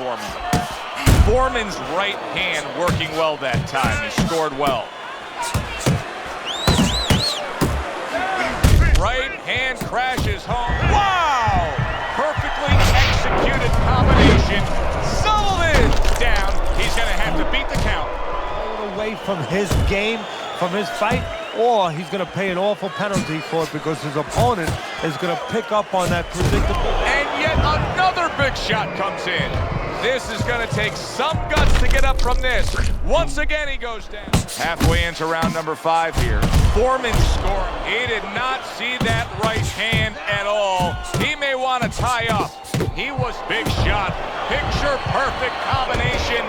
Foreman. Foreman's right hand working well that time. He scored well. Right hand crashes home. Wow! Perfectly executed combination. Sullivan down. He's going to have to beat the count. Away from his game, from his fight, or he's going to pay an awful penalty for it because his opponent is going to pick up on that predictable. And yet another big shot comes in. This is going to take some guts to get up from this. Once again, he goes down. Halfway into round number 5 here. Foreman scoring. He did not see that right hand at all. He may want to tie up. He was big shot. Picture perfect combination,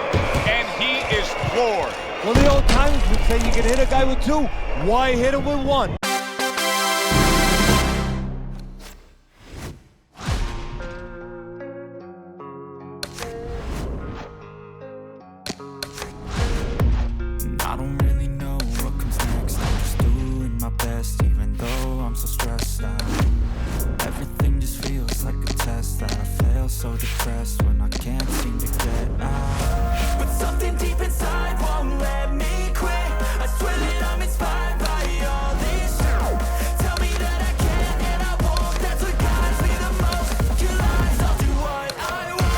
and he is floored. Well, the old timers would say you can hit a guy with 2. Why hit him with 1? I don't really know what comes next. I'm just doing my best, even though I'm so stressed out. Everything just feels like a test that I fail, so depressed when I can't seem to get out. But something deep inside won't let me quit. I swear that I'm inspired by all this shit. Tell me that I can and I won't. That's what guides me the most. Your lies, I'll do what I want.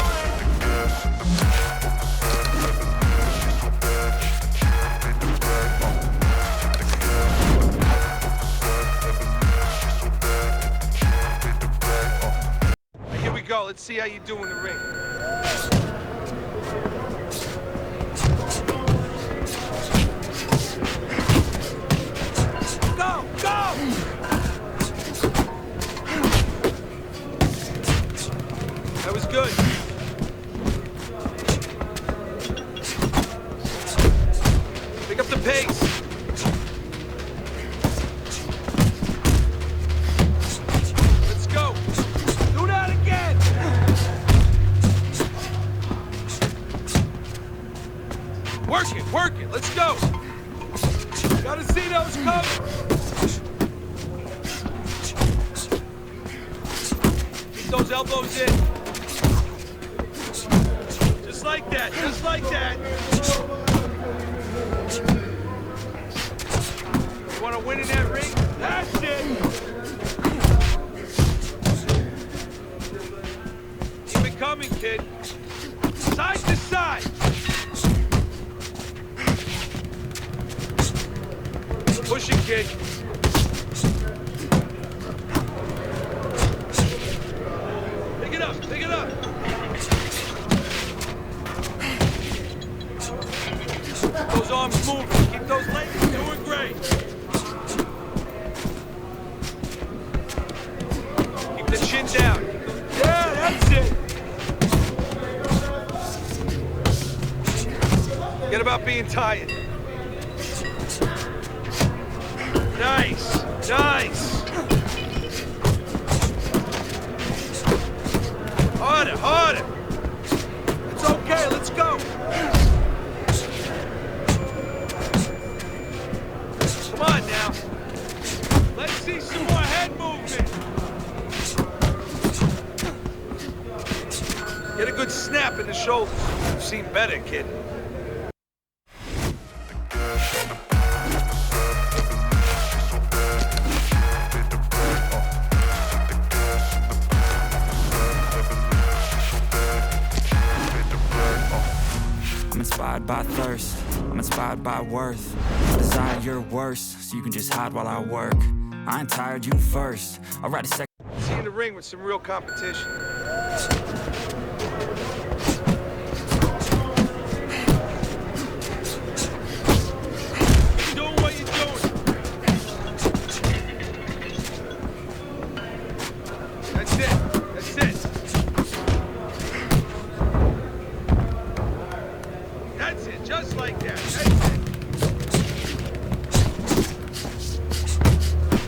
Here we go. Let's see how you do in the ring. Go! Go! That was good. Pick up the pace. Let's go. Do that again. Work it. Let's go. Gotta see those covers. Keep those elbows in. Just like that. Just like that. You want to win in that ring? That's it. Keep it coming, kid. Side to side. Push it, kid. Pick it up, pick it up. Keep those arms moving. Keep those legs doing great. Keep the chin down. Yeah, that's it. Forget about being tired. Nice. Harder. It's okay, let's go. Come on now. Let's see some more head movement. Get a good snap in the shoulders. You've seen better, kid. I'm inspired by thirst, I'm inspired by worth. Desire your worst, so you can just hide while I work. I ain't tired, you first. I'll write a second. See you in the ring with some real competition. Keep doing what you're doing. That's it. That's it, just like that. That's it.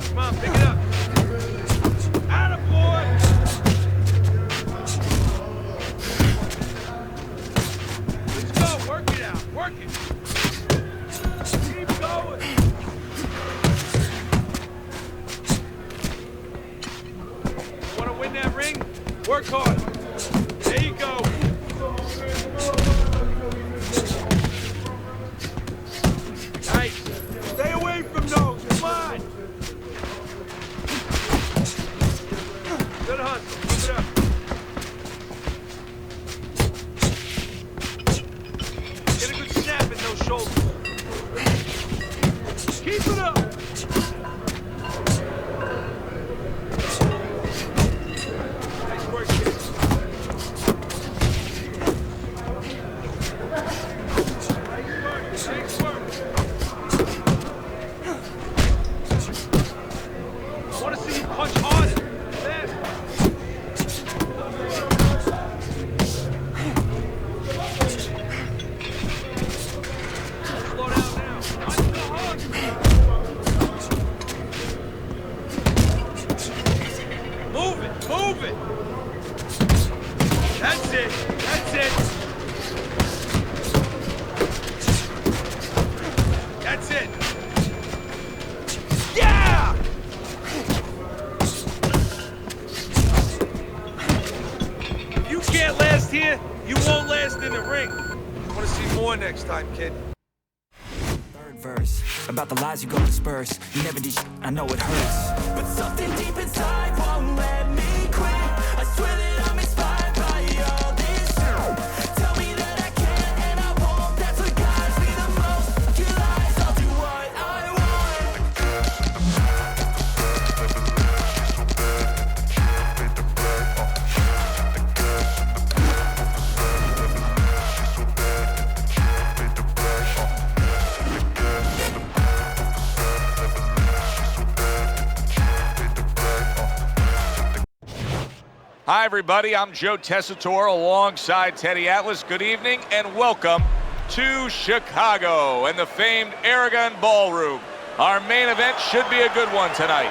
Come on, pick it up. Attaboy! Let's go, work it out, work it. Keep going. Want to win that ring? Work hard. There you go. here, you won't last in the ring. I want to see more next time, kid. Third verse, about the lies you go disperse. You never did I know it hurts. But something deep inside won't let me quit. I swear that I'm inspired by all this. Tell me that I can and I won't. That's what guides me the most. Your lies, I'll do what I want. Hi, everybody. I'm Joe Tessitore alongside Teddy Atlas. Good evening and welcome to Chicago and the famed Aragon Ballroom. Our main event should be a good one tonight.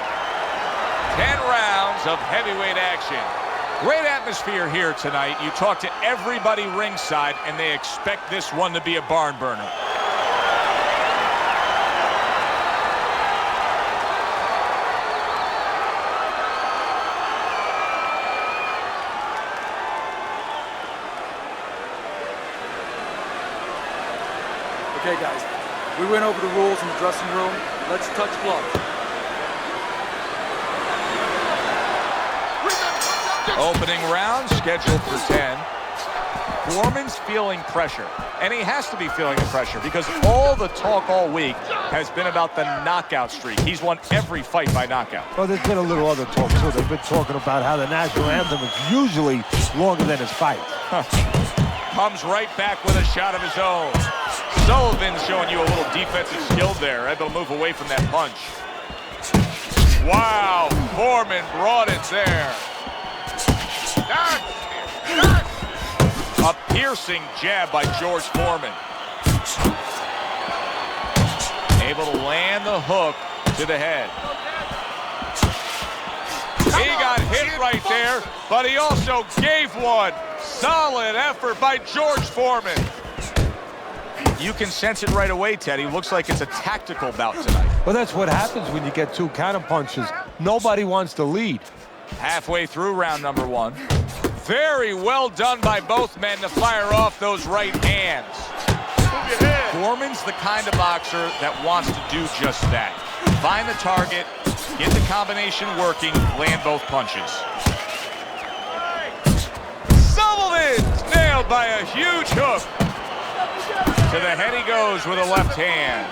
10 rounds of heavyweight action. Great atmosphere here tonight. You talk to everybody ringside and they expect this one to be a barn burner. Okay, guys, we went over the rules in the dressing room. Let's touch gloves. Opening round scheduled for 10. Foreman's feeling pressure, and he has to be feeling the pressure because all the talk all week has been about the knockout streak. He's won every fight by knockout. Well, there's been a little other talk, too. They've been talking about how the national anthem is usually longer than his fight. Comes right back with a shot of his own. Sullivan's showing you a little defensive skill there, able to move away from that punch. Wow, Foreman brought it there. A piercing jab by George Foreman. Able to land the hook to the head. He got hit right there, but he also gave one. Solid effort by George Foreman. You can sense it right away, Teddy. Looks like it's a tactical bout tonight. Well, that's what happens when you get two counter punches. Nobody wants to lead. Halfway through round number one. Very well done by both men to fire off those right hands. Foreman's the kind of boxer that wants to do just that. Find the target, get the combination working, land both punches. Sullivan's nailed by a huge hook. To the head he goes with a left hand.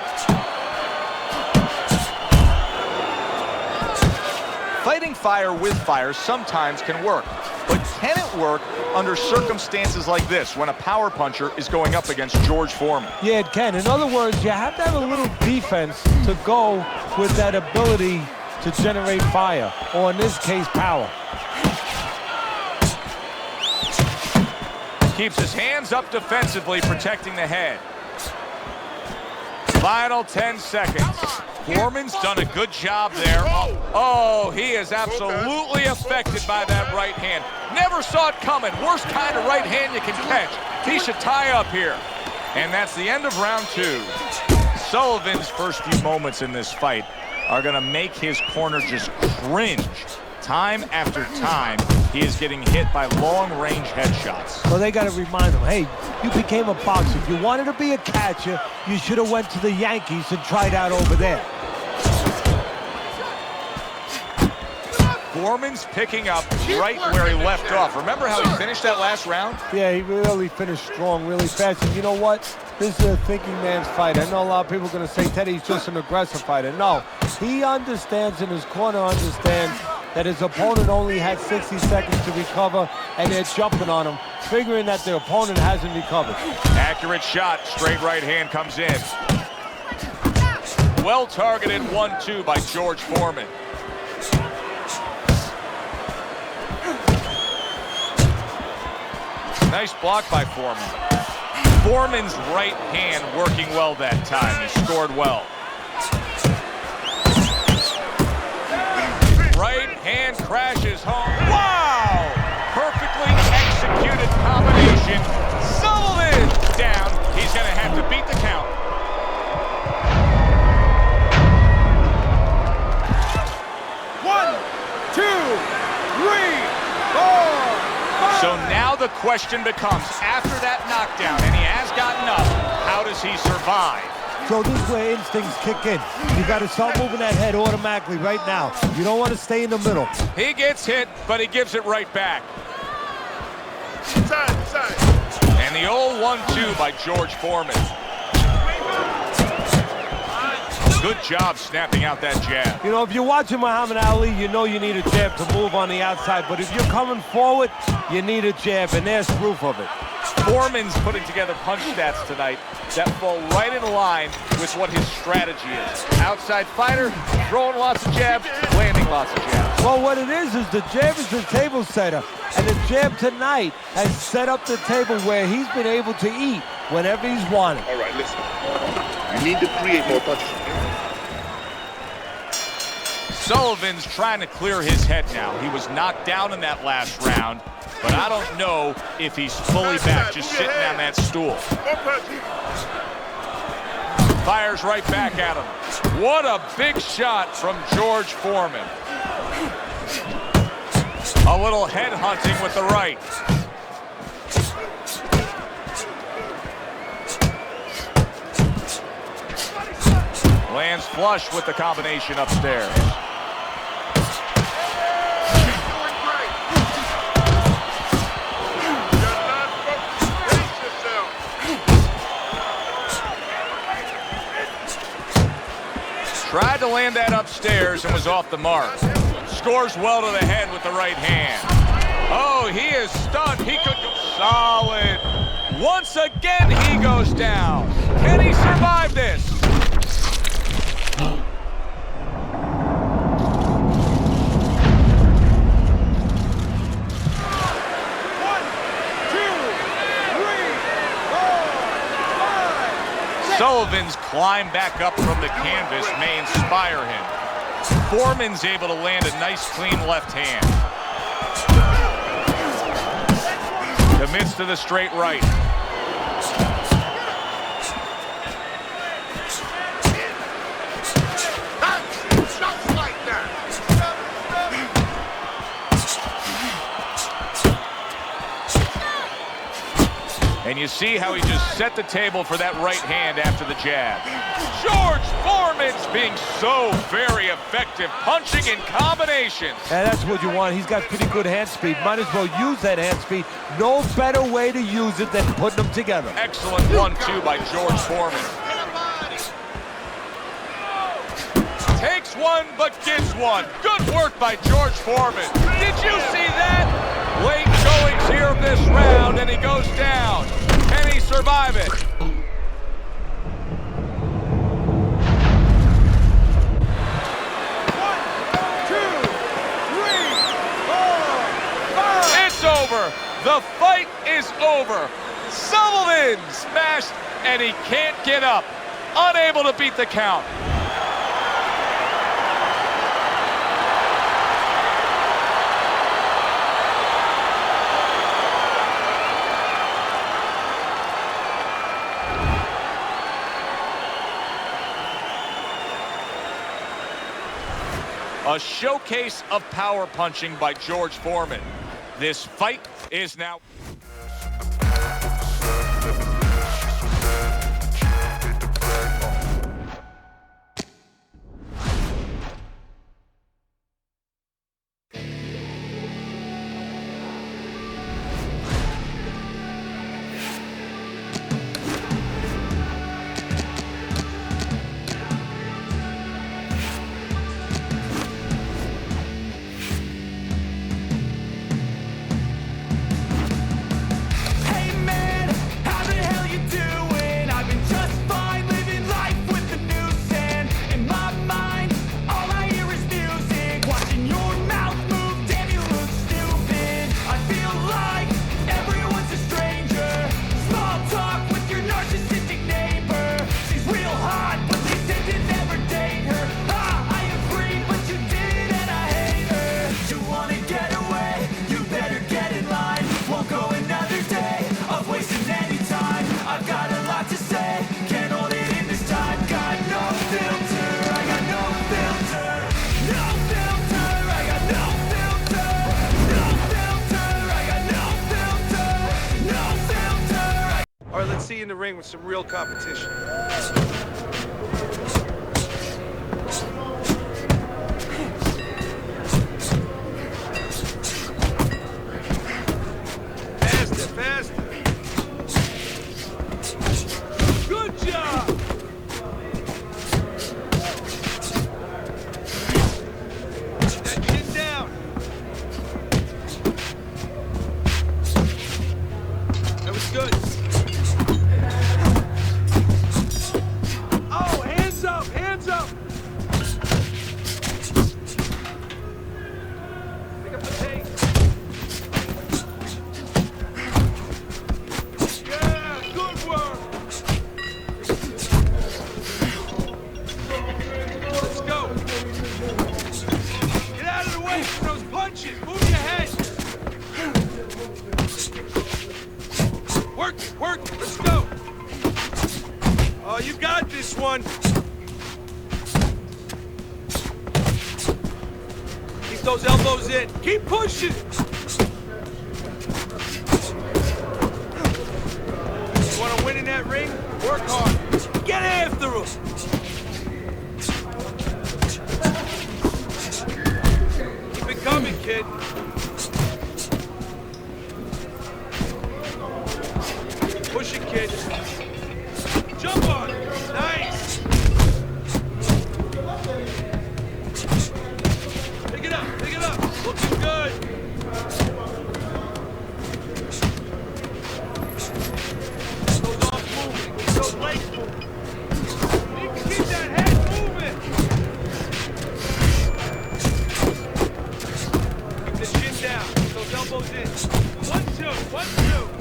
Fighting fire with fire sometimes can work, but can it work under circumstances like this when a power puncher is going up against George Foreman? Yeah, it can. In other words, you have to have a little defense to go with that ability to generate fire, or in this case, power. Keeps his hands up defensively, protecting the head. Final 10 seconds. Foreman's done a good job there. Oh, he is absolutely affected by that right hand. Never saw it coming. Worst kind of right hand you can catch. He should tie up here. And that's the end of round two. Sullivan's first few moments in this fight are going to make his corner just cringe. Time after time, he is getting hit by long-range headshots. Well, they got to remind him, hey, you became a boxer. If you wanted to be a catcher, you should have went to the Yankees and tried out over there. Foreman's picking up right where he left off. Remember how he finished that last round? Yeah, he really finished strong, really fast. And you know what? This is a thinking man's fight. I know a lot of people are going to say Teddy's just an aggressive fighter. No, he understands, and his corner understands that his opponent only had 60 seconds to recover, and they're jumping on him, figuring that their opponent hasn't recovered. Accurate shot, straight right hand comes in. Well targeted 1-2 by George Foreman. Nice block by Foreman. Foreman's right hand working well that time. He scored well. Right hand crashes home. Wow! Perfectly executed combination. Sullivan down. He's going to have to beat the count. So now the the question becomes, after that knockdown, and he has gotten up, how does he survive? So this is where instincts kick in. You got to start moving that head automatically right now. You don't want to stay in the middle. He gets hit, but he gives it right back. Side. And the old 1-2 by George Foreman. Good job snapping out that jab. You know, if you're watching Muhammad Ali, you know you need a jab to move on the outside. But if you're coming forward, you need a jab, and there's proof of it. Foreman's putting together punch stats tonight that fall right in line with what his strategy is. Outside fighter, throwing lots of jabs, landing lots of jabs. Well, what it is the jab is the table setter. And the jab tonight has set up the table where he's been able to eat whenever he's wanted. All right, listen. You need to create more punches. Sullivan's trying to clear his head now. He was knocked down in that last round, but I don't know if he's fully back just sitting on that stool. Fires right back at him. What a big shot from George Foreman. A little head hunting with the right. Lands flush with the combination upstairs. Tried to land that upstairs and was off the mark. Scores well to the head with the right hand. Oh, he is stunned. He could go solid. Once again, he goes down. Can he survive this? Sullivan's climb back up from the canvas may inspire him. Foreman's able to land a nice, clean left hand. Commits to the straight right. And you see how he just set the table for that right hand after the jab. George Foreman's being so very effective, punching in combinations. And that's what you want. He's got pretty good hand speed. Might as well use that hand speed. No better way to use it than putting them together. Excellent 1-2 by George Foreman. Takes one, but gets one. Good work by George Foreman. Did you see that? Late goings here of this round, and he goes down. Can he survive it? It's over. The fight is over. Sullivan smashed, and he can't get up. Unable to beat the count. A showcase of power punching by George Foreman. This fight is now... All right, let's see you in the ring with some real competition. Faster, faster. Good job. That chin down. That was good. Oh, hands up, hands up. Pick up the pace. Yeah, good work. Let's go. Get out of the way from those punches. Move your head. Work it, work it. Let's go. Oh, you got this one. Keep those elbows in. Keep pushing. You want to win in that ring? Work hard. Get after him. Keep it coming, kid. Push it, kid. Jump on it. Nice. Pick it up. Pick it up. Looking good. Keep those arms moving. Keep those legs moving. You can keep that head moving. Keep the chin down. Keep those elbows in. 1, 2. 1, 2.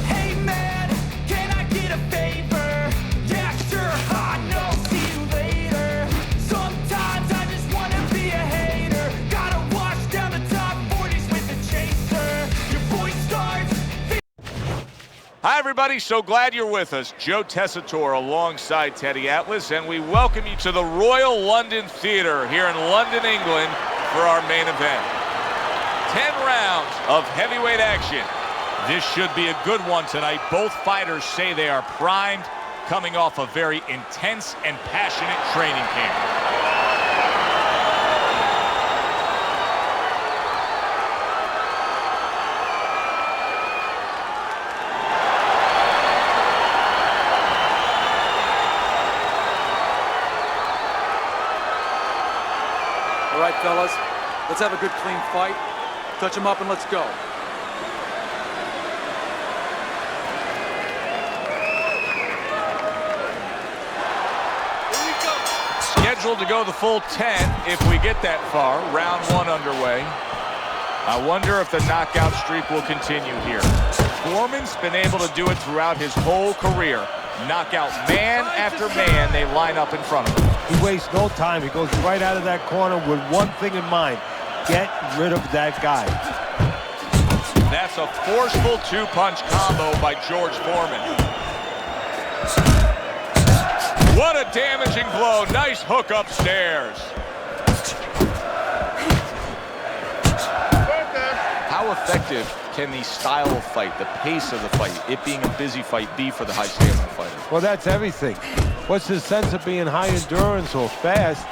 Hey man, can I get a favor? Yeah, sure, I know, see you later. Sometimes I just wanna be a hater. Gotta wash down the top 40s with a chaser. Your voice starts. Hi, everybody. So glad you're with us. Joe Tessitore alongside Teddy Atlas, and we welcome you to the Royal London Theatre here in London, England, for our main event. 10 rounds of heavyweight action. This should be a good one tonight. Both fighters say they are primed, coming off a very intense and passionate training camp. All right, fellas, let's have a good, clean fight. Touch him up and let's go. Here we go. Scheduled to go the full 10 if we get that far. Round 1 underway. I wonder if the knockout streak will continue here. Foreman's been able to do it throughout his whole career. Knockout man after man, they line up in front of him. He wastes no time. He goes right out of that corner with one thing in mind. Get rid of that guy. That's a forceful two-punch combo by George Foreman. What a damaging blow. Nice hook upstairs. How effective can the style of fight, the pace of the fight, it being a busy fight, be for the high stamina fighter? Well, that's everything. What's the sense of being high endurance or fast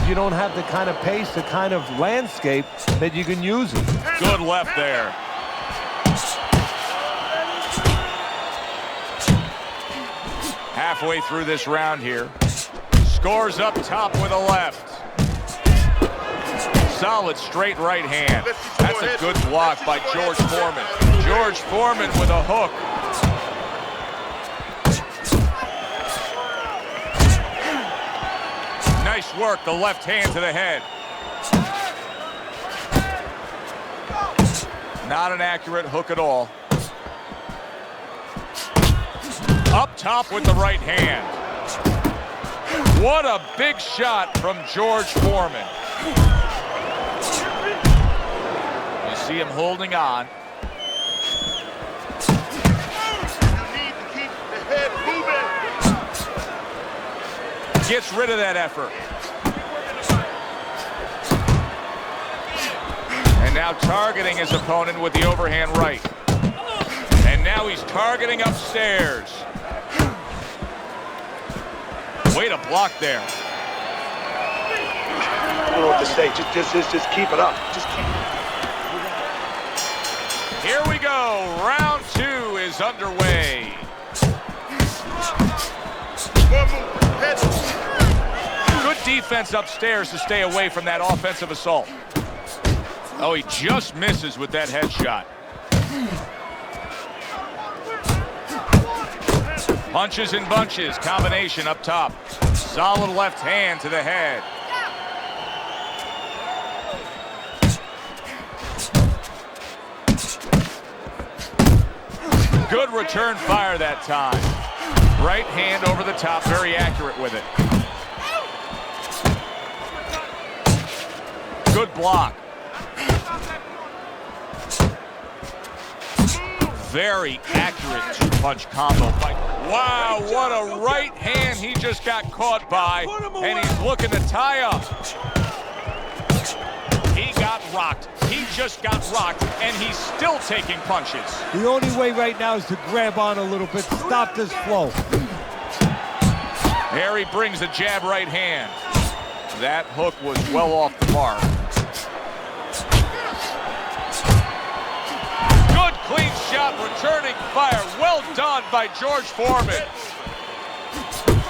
if you don't have the kind of pace, the kind of landscape that you can use it? Good left there. Halfway through this round here. Scores up top with a left. Solid straight right hand. That's a good block by George Foreman. George Foreman with a hook. Nice work, the left hand to the head. Not an accurate hook at all. Up top with the right hand. What a big shot from George Foreman. You see him holding on. You need to keep the head moving. Gets rid of that effort. And now targeting his opponent with the overhand right. And now he's targeting upstairs. Way to block there. I don't know what to say. Just keep it up. Just keep it up. Here we go. Round 2 is underway. One move. Head. Good defense upstairs to stay away from that offensive assault. Oh, he just misses with that headshot. Punches and bunches, combination up top. Solid left hand to the head. Good return fire that time. Right hand over the top, very accurate with it. Good block. Very accurate two-punch combo fight. Wow, what a right hand he just got caught by, and he's looking to tie up. He got rocked. He just got rocked, and he's still taking punches. The only way right now is to grab on a little bit, stop this flow. There he brings the jab right hand. That hook was well off the mark. Good clean shot, returning fire. Well done by George Foreman.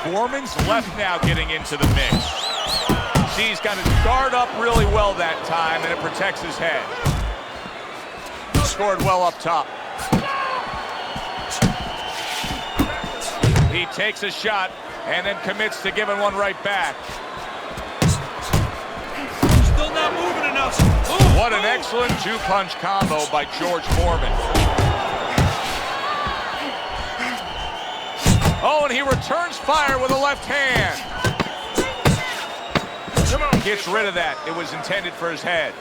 Foreman's left now getting into the mix. See, he's got his guard up really well that time, and it protects his head. Scored well up top. He takes a shot and then commits to giving one right back. Still not moving enough. What an excellent two-punch combo by George Foreman. Oh, and he returns fire with a left hand. Gets rid of that. It was intended for his head.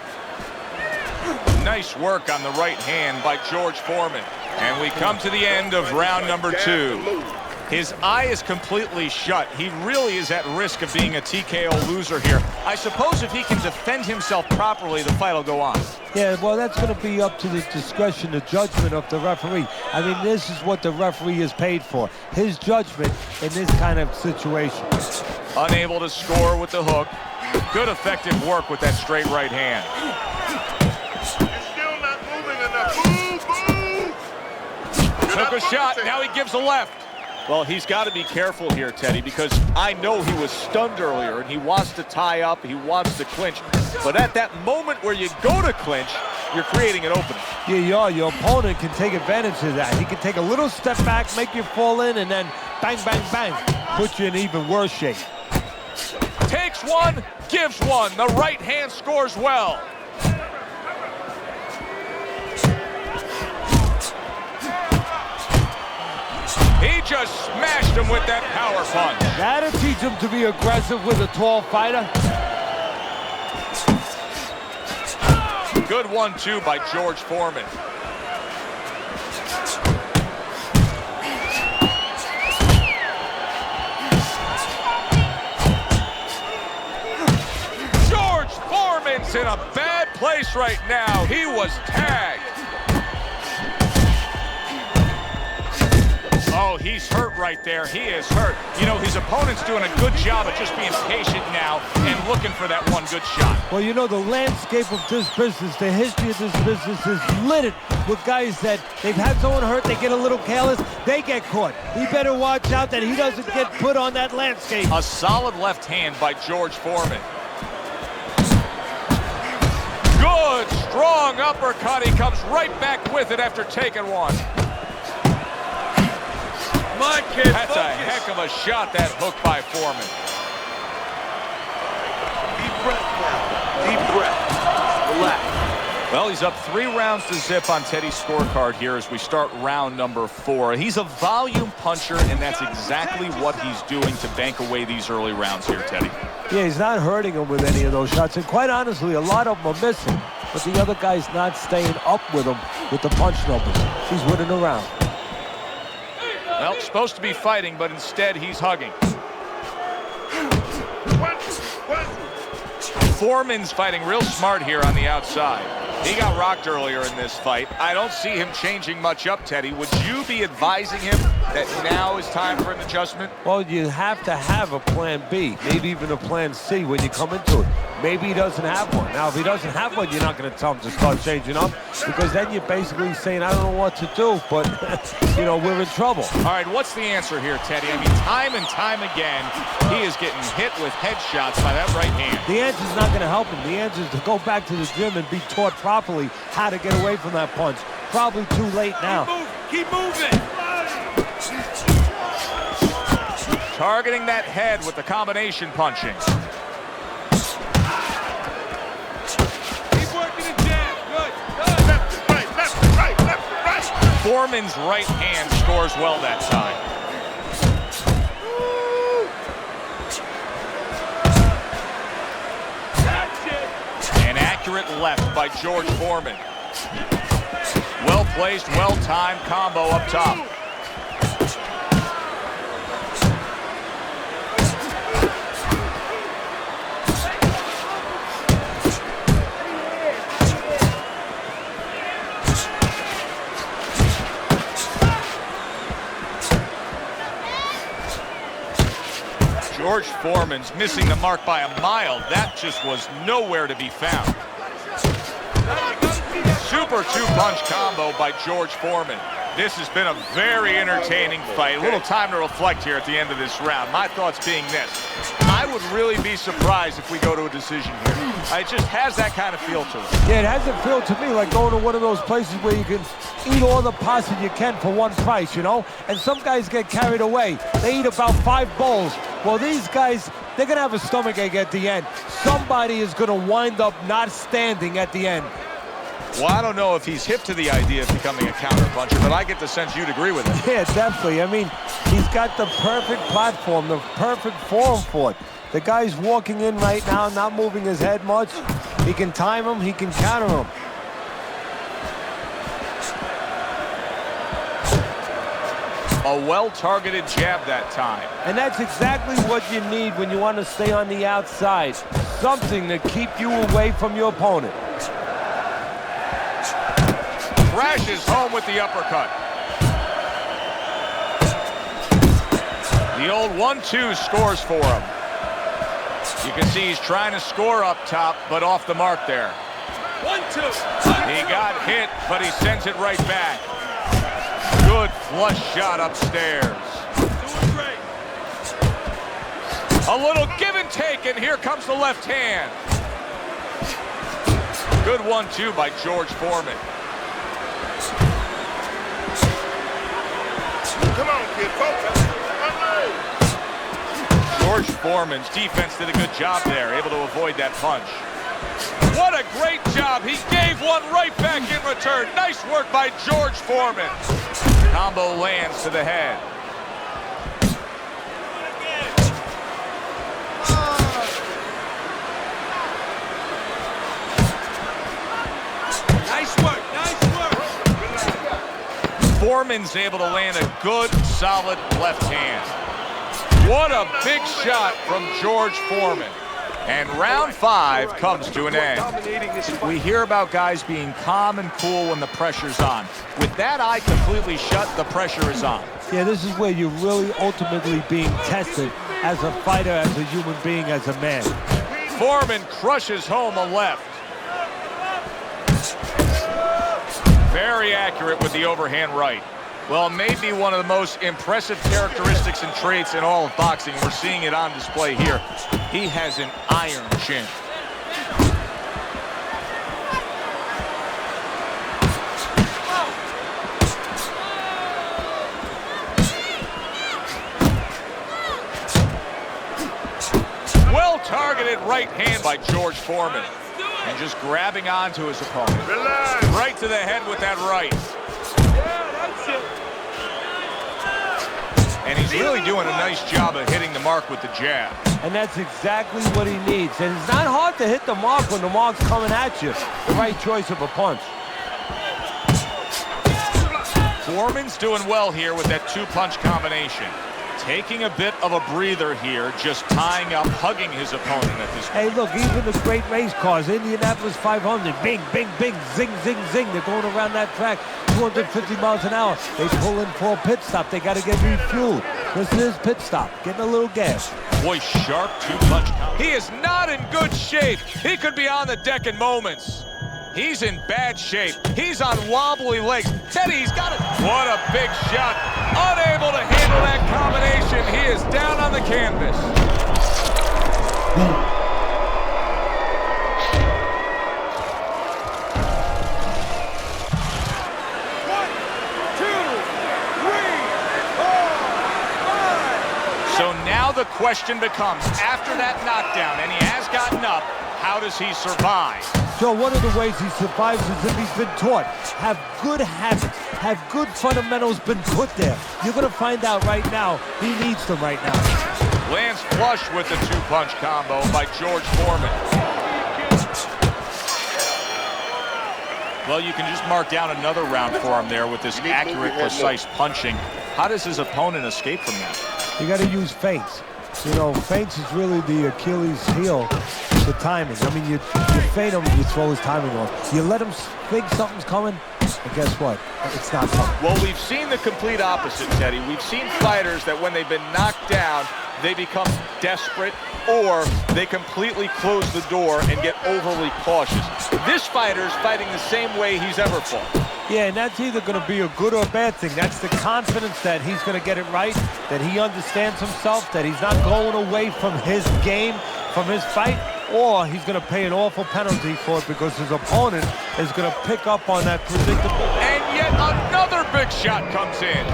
Nice work on the right hand by George Foreman. And we come to the end of round number 2. His eye is completely shut. He really is at risk of being a TKO loser here. I suppose if he can defend himself properly, the fight will go on. Yeah, well, that's going to be up to the discretion, the judgment of the referee. I mean, this is what the referee is paid for. His judgment in this kind of situation. Unable to score with the hook. Good effective work with that straight right hand. You're still not moving enough. Move. Took a shot, now he gives a left. Well, he's got to be careful here, Teddy, because I know he was stunned earlier and he wants to tie up, he wants to clinch. But at that moment where you go to clinch, you're creating an opening. Yeah, you are. Your opponent can take advantage of that. He can take a little step back, make you fall in, and then bang, bang, bang, put you in even worse shape. Takes one, gives one. The right hand scores well. He just smashed him with that power punch. That'll teach him to be aggressive with a tall fighter. Good 1-2 by George Foreman. George Foreman's in a bad place right now. He was tagged. Oh, he's hurt right there. He is hurt. You know, his opponent's doing a good job of just being patient now and looking for that one good shot. Well, you know, the landscape of this business, the history of this business is littered with guys that they've had someone hurt, they get a little careless, they get caught. He better watch out that he doesn't get put on that landscape. A solid left hand by George Foreman. Good, strong uppercut. He comes right back with it after taking one. My kid, That's a heck of a shot, that hook by Foreman. Deep breath now. Deep breath. Relax. Well, he's up 3 rounds to zip on Teddy's scorecard here as we start round number 4. He's a volume puncher, and that's exactly what he's doing to bank away these early rounds here, Teddy. Yeah, he's not hurting him with any of those shots, and quite honestly, a lot of them are missing, but the other guy's not staying up with him with the punch numbers. He's winning the round. Well, supposed to be fighting, but instead he's hugging. Foreman's fighting real smart here on the outside. He got rocked earlier in this fight. I don't see him changing much up, Teddy. Would you be advising him that now is time for an adjustment? Well, you have to have a plan B, maybe even a plan C when you come into it. Maybe he doesn't have one. Now, if he doesn't have one, you're not going to tell him to start changing up, because then you're basically saying, I don't know what to do, but, you know, we're in trouble. All right, what's the answer here, Teddy? I mean, time and time again, he is getting hit with headshots by that right hand. The answer's not going to help him. The answer is to go back to the gym and be taught properly how to get away from that punch. Probably too late now. Keep moving. Targeting that head with the combination punching. Keep working the jab. Good. Left, right. Foreman's right hand scores well that time. An accurate left by George Foreman. Well placed, well timed combo up top. George Foreman's missing the mark by a mile. That just was nowhere to be found. Super two-punch combo by George Foreman. This has been a very entertaining fight. A little time to reflect here at the end of this round. My thoughts being this: I would really be surprised if we go to a decision here. It just has that kind of feel to it. Yeah, it has a feel to me like going to one of those places where you can eat all the pasta you can for one price, you know? And some guys get carried away. They eat about 5 bowls. Well, these guys, they're going to have a stomachache at the end. Somebody is going to wind up not standing at the end. Well, I don't know if he's hip to the idea of becoming a counterpuncher, but I get the sense you'd agree with it. Yeah, definitely. I mean, he's got the perfect platform, the perfect form for it. The guy's walking in right now, not moving his head much. He can time him, he can counter him. A well-targeted jab that time. And that's exactly what you need when you want to stay on the outside. Something to keep you away from your opponent. Crashes home with the uppercut. The old 1-2 scores for him. You can see he's trying to score up top, but off the mark there. 1-2. He got hit, but he sends it right back. Good flush shot upstairs. Doing great. A little give and take, and here comes the left hand. Good 1-2 by George Foreman. Come on, kid. Focus. George Foreman's defense did a good job there, able to avoid that punch. What a great job. He gave one right back in return. Nice work by George Foreman. Combo lands to the head. Nice work. Nice work. Foreman's able to land a good, solid left hand. What a big shot from George Foreman. And round 5 comes to an end. We hear about guys being calm and cool when the pressure's on. With that eye completely shut, the pressure is on. Yeah, this is where you're really ultimately being tested as a fighter, as a human being, as a man. Foreman crushes home a left. Very accurate with the overhand right. Well, maybe one of the most impressive characteristics and traits in all of boxing. We're seeing it on display here. He has an iron chin. Well-targeted right hand by George Foreman. And just grabbing onto his opponent. Relax. Right to the head with that right. Yeah, that's it. And he's really doing a nice job of hitting the mark with the jab. And that's exactly what he needs. And it's not hard to hit the mark when the mark's coming at you. The right choice of a punch. Foreman's doing well here with that two-punch combination. Taking a bit of a breather here, just tying up, hugging his opponent at this point. Hey, look, even the great race cars, Indianapolis 500, bing, bing, bing, zing, zing, zing. They're going around that track 250 miles an hour. They pull in for a pit stop. They got to get refueled. This is pit stop, getting a little gas. Boy, sharp two-punch. He is not in good shape. He could be on the deck in moments. He's in bad shape. He's on wobbly legs. Teddy's got it. What a big shot. Unable to handle that combination. He is down on the canvas. So now the question becomes, after that knockdown, and he has gotten up, how does he survive? So one of the ways he survives is if he's been taught. Have good habits, have good fundamentals been put there. You're going to find out right now he needs them right now. Lands flush with the two-punch combo by George Foreman. Well, you can just mark down another round for him there with this accurate, precise punching. How does his opponent escape from that? You got to use feints. You know, feints is really the Achilles heel. The timing. I mean, you feint him, you throw his timing off. You let him think something's coming, and guess what? It's not coming. Well, we've seen the complete opposite, Teddy. We've seen fighters that when they've been knocked down, they become desperate, or they completely close the door and get overly cautious. This fighter's fighting the same way he's ever fought. Yeah, and that's either going to be a good or a bad thing. That's the confidence that he's going to get it right, that he understands himself, that he's not going away from his game, from his fight, or he's going to pay an awful penalty for it because his opponent is going to pick up on that predictable. And yet another big shot comes in.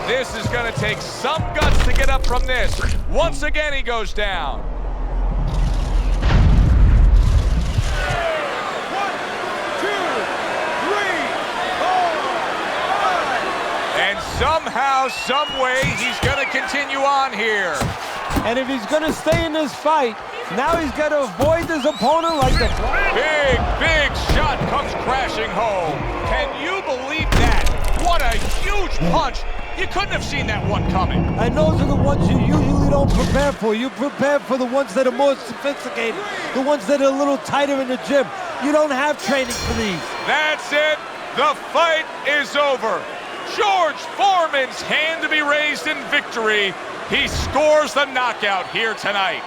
This is going to take some guts to get up from this. Once again, he goes down. 1, 2, 3, 4, 5. And somehow, some way, he's going to continue on here. And if he's going to stay in this fight, now he's got to avoid his opponent like the... Big shot comes crashing home. Can you believe that? What a huge punch. You couldn't have seen that one coming. And those are the ones you usually don't prepare for. You prepare for the ones that are more sophisticated, the ones that are a little tighter in the gym. You don't have training for these. That's it. The fight is over. George Foreman's hand to be raised in victory. He scores the knockout here tonight.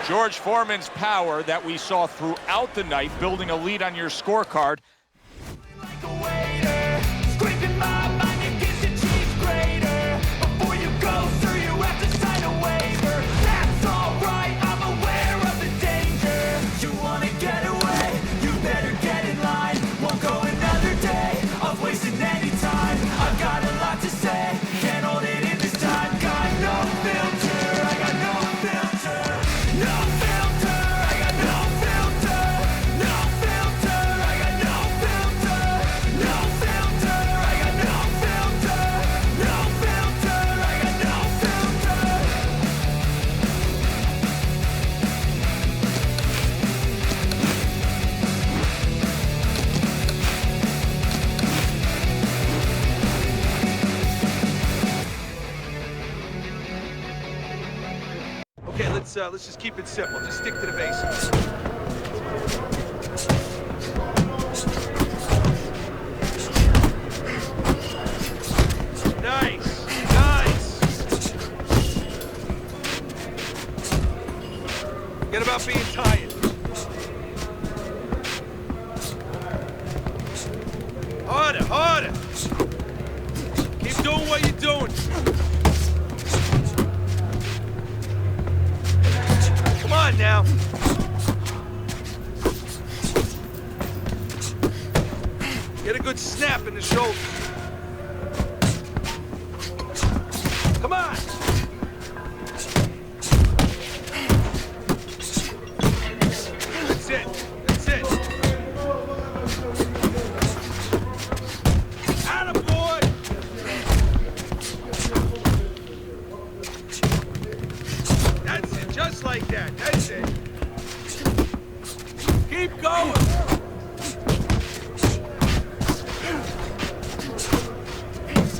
George Foreman's power that we saw throughout the night, building a lead on your scorecard. Okay, let's just keep it simple. Just stick to the basics. Nice. Forget about being tired. Harder. Keep doing what you're doing. Come on now. Get a good snap in the shoulder. Come on! That's it. That's it. Attaboy! That's it. Just like that. That's it. Keep going.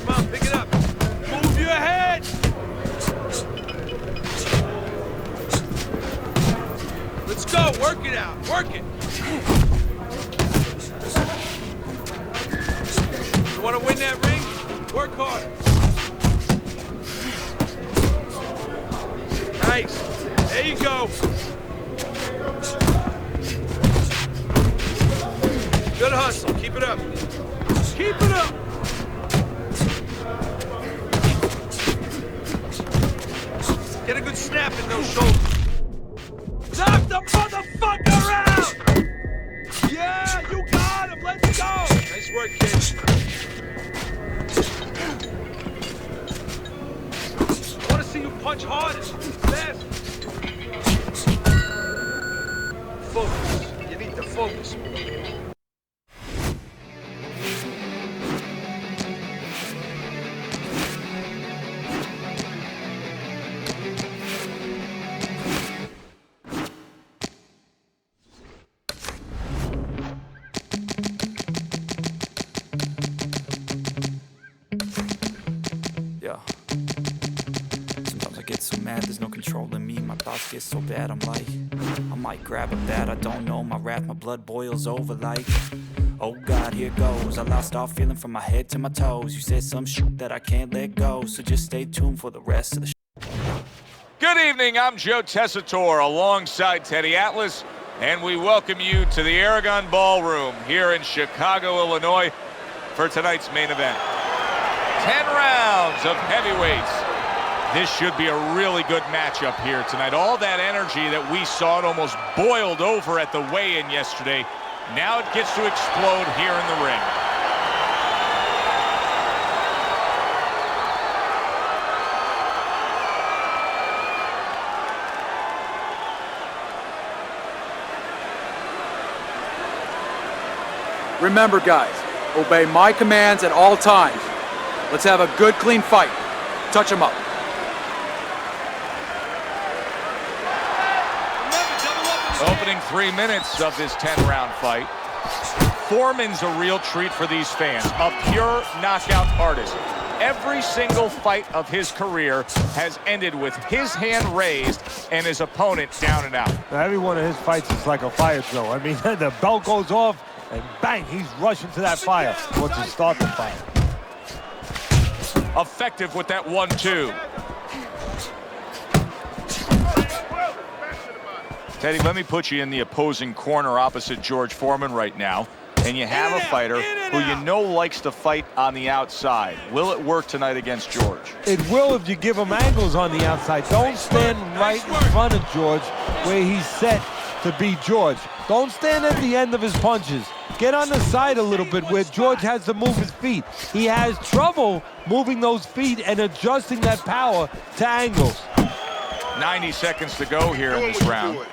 Come on, pick it up. Move your head. Let's go. Work it out. Work it. You want to win that ring? Work hard. Nice. There you go. Good hustle. Keep it up. Keep it up. Get a good snap in those shoulders. Knock the motherfucker out! Yeah, you got him. Let's go. Nice work, kid. I want to see you punch harder. Fast. Focus. You need to focus. Sometimes I get so mad, there's no controlling me. My thoughts get so bad, I'm like, I might grab a bat, I don't know. My wrath, my blood boils over like, oh God, here goes. I lost all feeling from my head to my toes. You said some shit that I can't let go, so just stay tuned for the rest of the Good evening, I'm Joe Tessitore alongside Teddy Atlas, and we welcome you to the Aragon Ballroom here in Chicago, Illinois for tonight's main event. 10 rounds of heavyweights. This should be a really good matchup here tonight. All that energy that we saw, it almost boiled over at the weigh-in yesterday. Now it gets to explode here in the ring. Remember, guys, obey my commands at all times. Let's have a good, clean fight. Touch him up. Opening 3 minutes of this 10-round fight. Foreman's a real treat for these fans, a pure knockout artist. Every single fight of his career has ended with his hand raised and his opponent down and out. Now, every one of his fights is like a fire drill. I mean, the bell goes off, and bang, he's rushing to that fire once he starts the fight. Effective with that 1-2. Teddy, let me put you in the opposing corner opposite George Foreman right now. And you have a fighter who you know likes to fight on the outside. Will it work tonight against George? It will if you give him angles on the outside. Don't stand right in front of George where he's set to beat George. Don't stand at the end of his punches. Get on the side a little bit where George has to move his feet. He has trouble moving those feet and adjusting that power to angles. 90 seconds to go here in this round.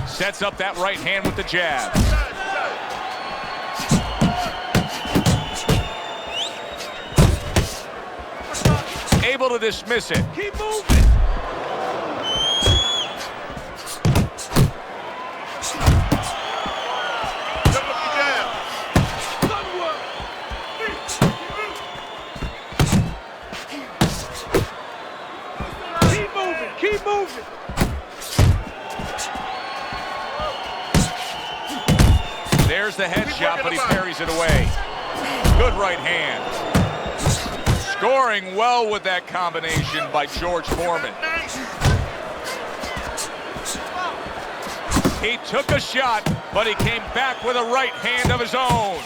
Sets up that right hand with the jab. Able to dismiss it. Keep moving. Keep moving. There's the headshot, but he parries it away. Good right hand. Scoring well with that combination by George Foreman. He took a shot, but he came back with a right hand of his own.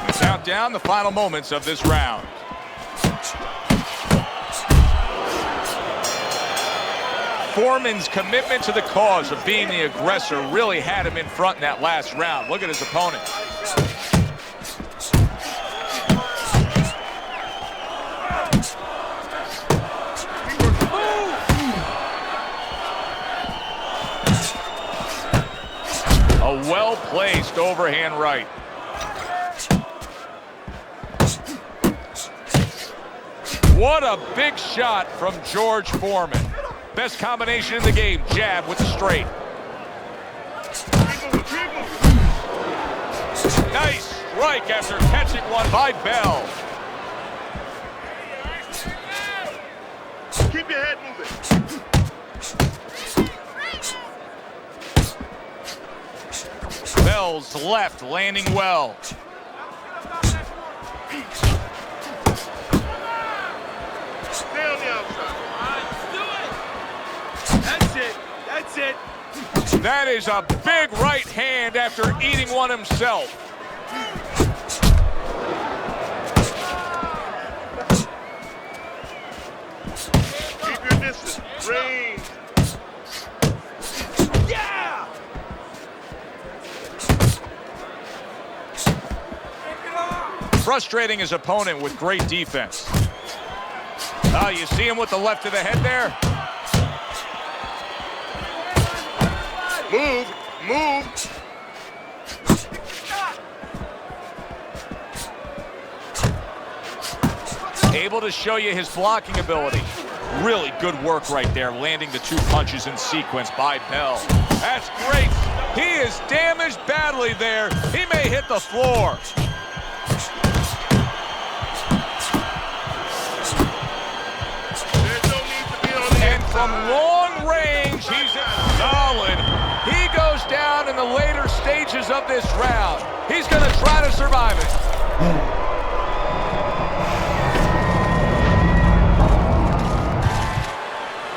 We count down the final moments of this round. Foreman's commitment to the cause of being the aggressor really had him in front in that last round. Look at his opponent. A well-placed overhand right. What a big shot from George Foreman. Best combination in the game, jab with the straight. Nice strike after catching one by Bell. Keep your head moving. Bell's left landing well. Stay on the outside. That's it. That's it. That is a big right hand after eating one himself. Keep your distance. Range. Yeah! Frustrating his opponent with great defense. Oh, you see him with the left of the head there? Move. Move. Able to show you his blocking ability. Really good work right there, landing the two punches in sequence by Bell. That's great. He is damaged badly there. He may hit the floor. There's no need to be on the And from inside. long range, he's solid. He goes down in the later stages of this round. He's going to try to survive it.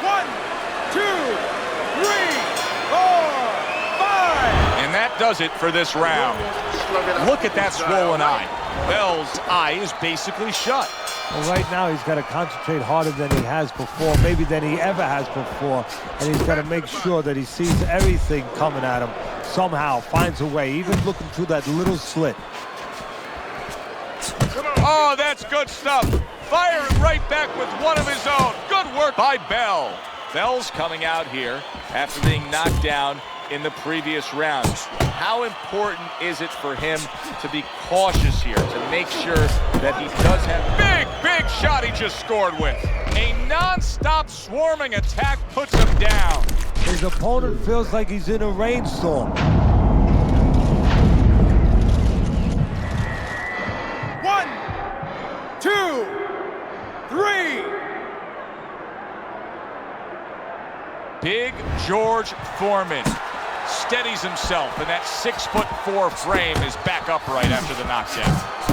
One, two, three, four, five. And that does it for this round. Slug it out. Look at that swollen eye. Bell's eye is basically shut. Well, right now he's got to concentrate harder than he has before, maybe than he ever has before, and he's got to make sure that he sees everything coming at him somehow, finds a way, even looking through that little slit. Oh, that's good stuff. Firing right back with one of his own. Good work by Bell. Bell's coming out here after being knocked down in the previous round. How important is it for him to be cautious here, to make sure that he does have big shot he just scored with. A non-stop swarming attack puts him down. His opponent feels like he's in a rainstorm. One, two, three. Big George Foreman steadies himself, and that 6'4" frame is back upright after the knockdown.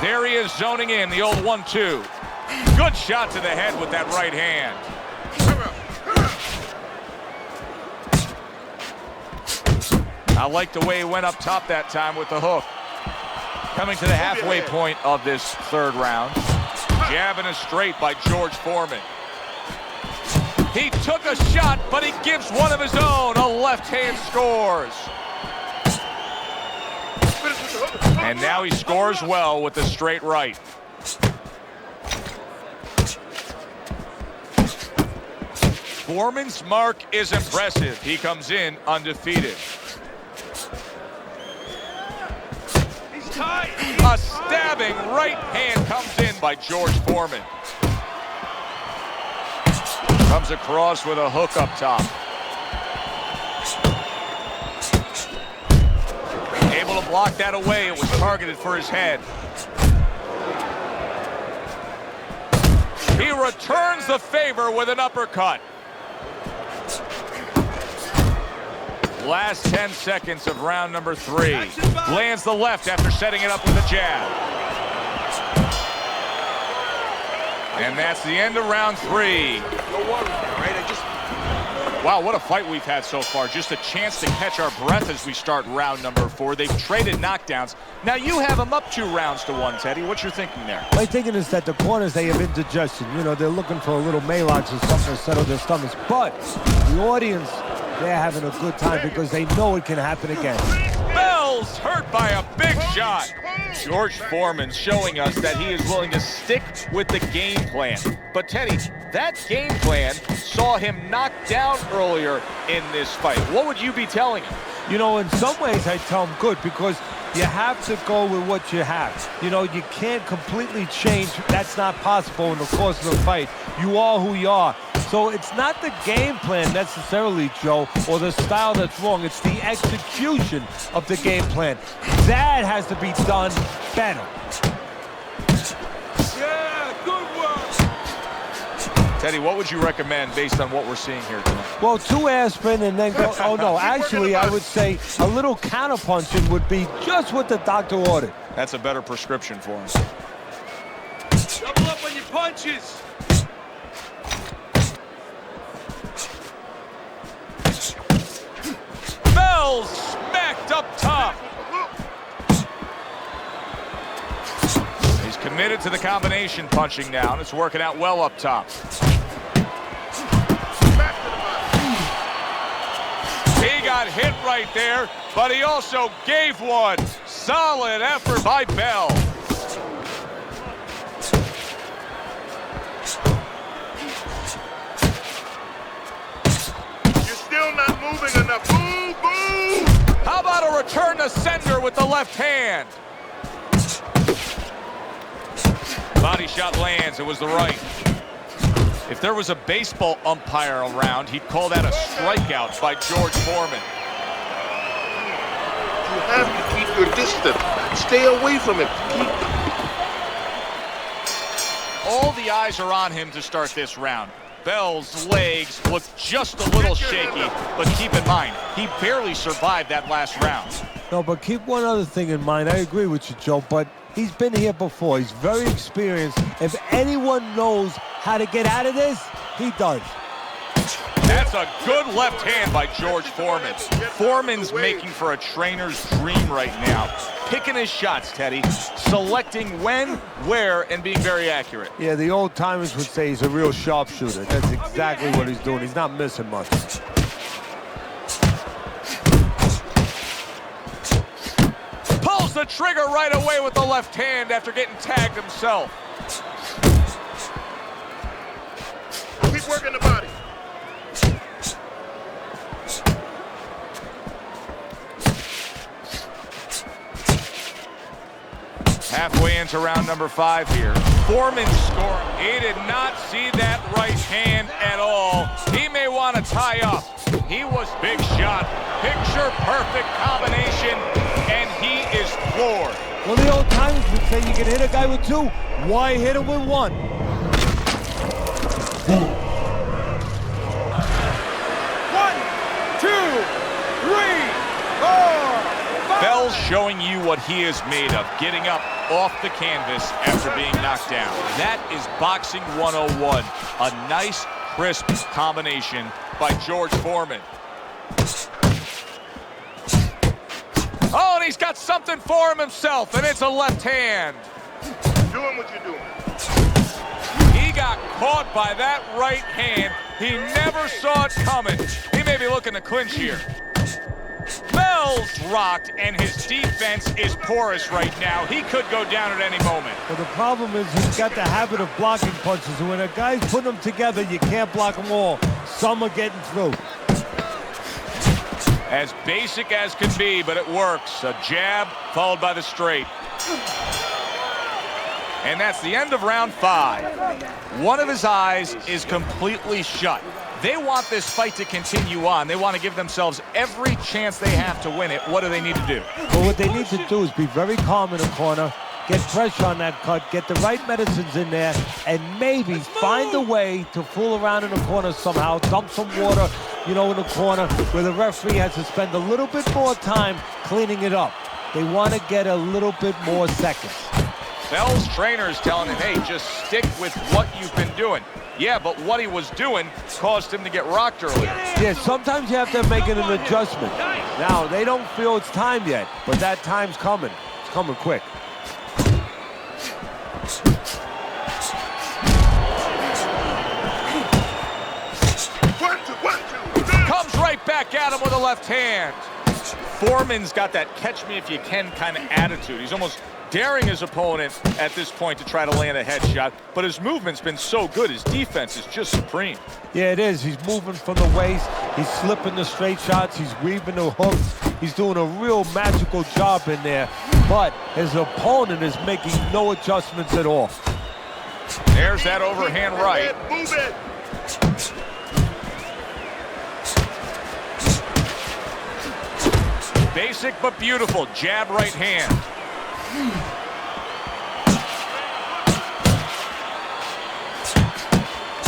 There he is zoning in, the old 1-2. Good shot to the head with that right hand. I like the way he went up top that time with the hook. Coming to the halfway point of this third round. Jab and a straight by George Foreman. He took a shot, but he gives one of his own. A left hand scores. And now he scores well with the straight right. Foreman's mark is impressive. He comes in undefeated. He's tied. A stabbing right hand comes in by George Foreman. Comes across with a hook up top. Able to block that away. It was targeted for his head. He returns the favor with an uppercut. Last 10 seconds of round number 3. Lands the left after setting it up with a jab. And that's the end of round 3. No worries, all right? Wow, what a fight we've had so far. Just a chance to catch our breath as we start round number 4. They've traded knockdowns. Now you have them up 2 rounds to 1, Teddy. What's your thinking there? My thinking is that the corners, they have indigestion. You know, they're looking for a little Maalox or something to settle their stomachs. But the audience, they're having a good time because they know it can happen again. Bell's hurt by a big shot. George Foreman showing us that he is willing to stick with the game plan. But Teddy, that game plan saw him knocked down earlier in this fight. What would you be telling him? You know, in some ways I tell him good because you have to go with what you have. You know, you can't completely change. That's not possible in the course of the fight. You are who you are. So it's not the game plan necessarily, Joe, or the style that's wrong. It's the execution of the game plan. That has to be done better. Yeah, good work. Teddy, what would you recommend based on what we're seeing here tonight? Well, 2 aspirin and then go. Oh, no, actually, I would say a little counterpunching would be just what the doctor ordered. That's a better prescription for him. Double up on your punches. Bell's smacked up top. He's committed to the combination punching now, and it's working out well up top. He got hit right there, but he also gave one. Solid effort by Bell. You're still not moving enough. Move, move! How about a return to sender with the left hand? Body shot lands, it was the right. If there was a baseball umpire around, he'd call that a strikeout by George Foreman. You have to keep your distance. Stay away from him. All the eyes are on him to start this round. Bell's legs look just a little shaky, but keep in mind, he barely survived that last round. No, but keep one other thing in mind. I agree with you, Joe, but he's been here before. He's very experienced. If anyone knows how to get out of this, he does. That's a good left hand by George Foreman. Foreman's making for a trainer's dream right now. Picking his shots, Teddy. Selecting when, where, and being very accurate. Yeah, the old timers would say he's a real sharpshooter. That's exactly what he's doing. He's not missing much. Pulls the trigger right away with the left hand after getting tagged himself. Keep working the body. Halfway into round number 5 here. Foreman scoring. He did not see that right hand at all. He may want to tie up. He was big shot. Picture perfect combination, and he is floored. Well, the old timers would say you can hit a guy with 2. Why hit him with 1? 1, 2, 3, 4, 5. Bell's showing you what he is made of, getting up off the canvas after being knocked down. That is boxing 101. A nice, crisp combination by George Foreman. Oh, and he's got something for him himself, and it's a left hand. Doing what you're doing. He got caught by that right hand. He never saw it coming. He may be looking to clinch here. Bell's rocked, and his defense is porous right now. He could go down at any moment. Well, the problem is he's got the habit of blocking punches, and when a guy's putting them together, you can't block them all. Some are getting through. As basic as can be, but it works. A jab followed by the straight. And that's the end of round 5. One of his eyes is completely shut. They want this fight to continue on. They want to give themselves every chance they have to win it. What do they need to do? Well, what they need to do is be very calm in the corner, get pressure on that cut, get the right medicines in there, and maybe find a way to fool around in the corner somehow, dump some water, you know, in the corner where the referee has to spend a little bit more time cleaning it up. They want to get a little bit more seconds. Bell's trainer is telling him, hey, just stick with what you've been doing. Yeah, but what he was doing caused him to get rocked earlier. Yeah, sometimes you have to make an adjustment. Now, they don't feel it's time yet, but that time's coming. It's coming quick. Comes right back at him with a left hand. Foreman's got that catch-me-if-you-can kind of attitude. He's almost daring his opponent at this point to try to land a headshot, but his movement's been so good. His defense is just supreme. Yeah, it is. He's moving from the waist. He's slipping the straight shots. He's weaving the hooks. He's doing a real magical job in there, but his opponent is making no adjustments at all. There's that overhand right. Move it. Basic but beautiful jab right hand.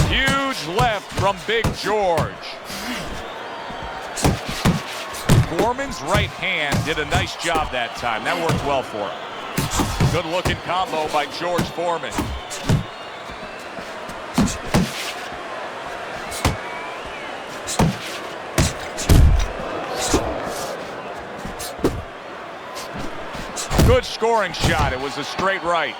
Huge left from Big George. Foreman's right hand did a nice job that time. That worked well for him. Good looking combo by George Foreman. Good scoring shot. It was a straight right.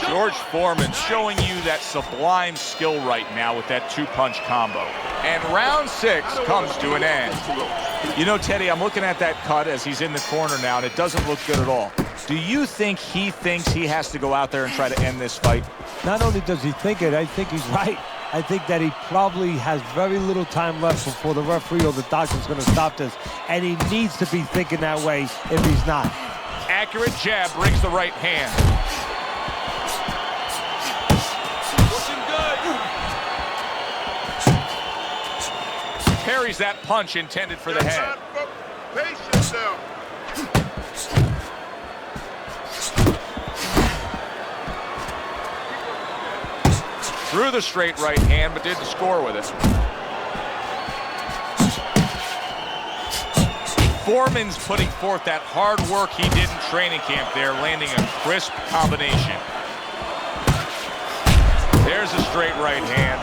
George Foreman showing you that sublime skill right now with that two-punch combo. And round 6 comes to an end. You know, Teddy, I'm looking at that cut as he's in the corner now, and it doesn't look good at all. Do you think he thinks he has to go out there and try to end this fight? Not only does he think it, I think he's right. I think that he probably has very little time left before the referee or the doctor's going to stop this. And he needs to be thinking that way if he's not. Accurate jab brings the right hand. Looking good. Parries that punch intended for the head. Patience now. Threw the straight right hand, but didn't score with it. Foreman's putting forth that hard work he did in training camp there, landing a crisp combination. There's a straight right hand.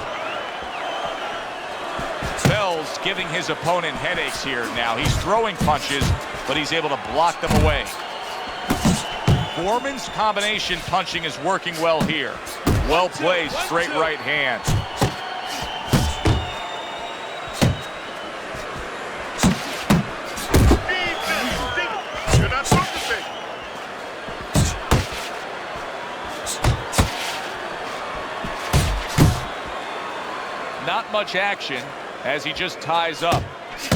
Bell's giving his opponent headaches here now. He's throwing punches, but he's able to block them away. Foreman's combination punching is working well here. Well played, straight right hand. You're not focusing. Not much action as he just ties up.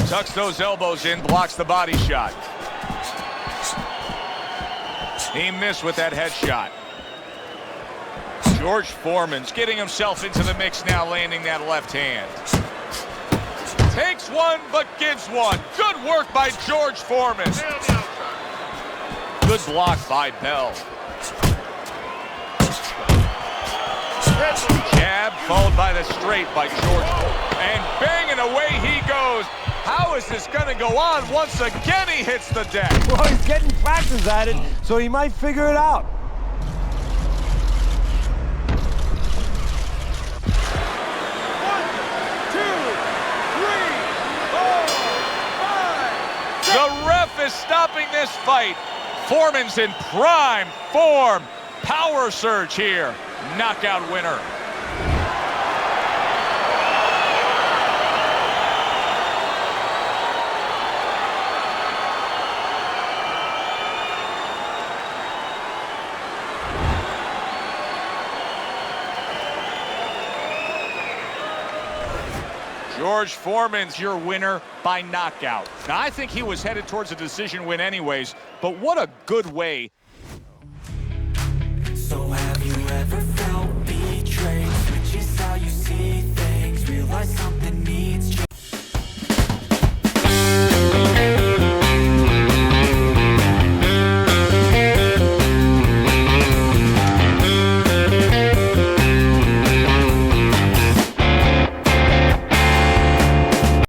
Tucks those elbows in, blocks the body shot. He missed with that headshot. George Foreman's getting himself into the mix now, landing that left hand. Takes one, but gives one. Good work by George Foreman. Good block by Bell. Jab followed by the straight by George. And banging away he goes. How is this going to go on? Once again, he hits the deck. Well, he's getting practice at it, so he might figure it out. The ref is stopping this fight. Foreman's in prime form. Power surge here. Knockout winner. George Foreman's your winner by knockout. Now, I think he was headed towards a decision win anyways, but what a good way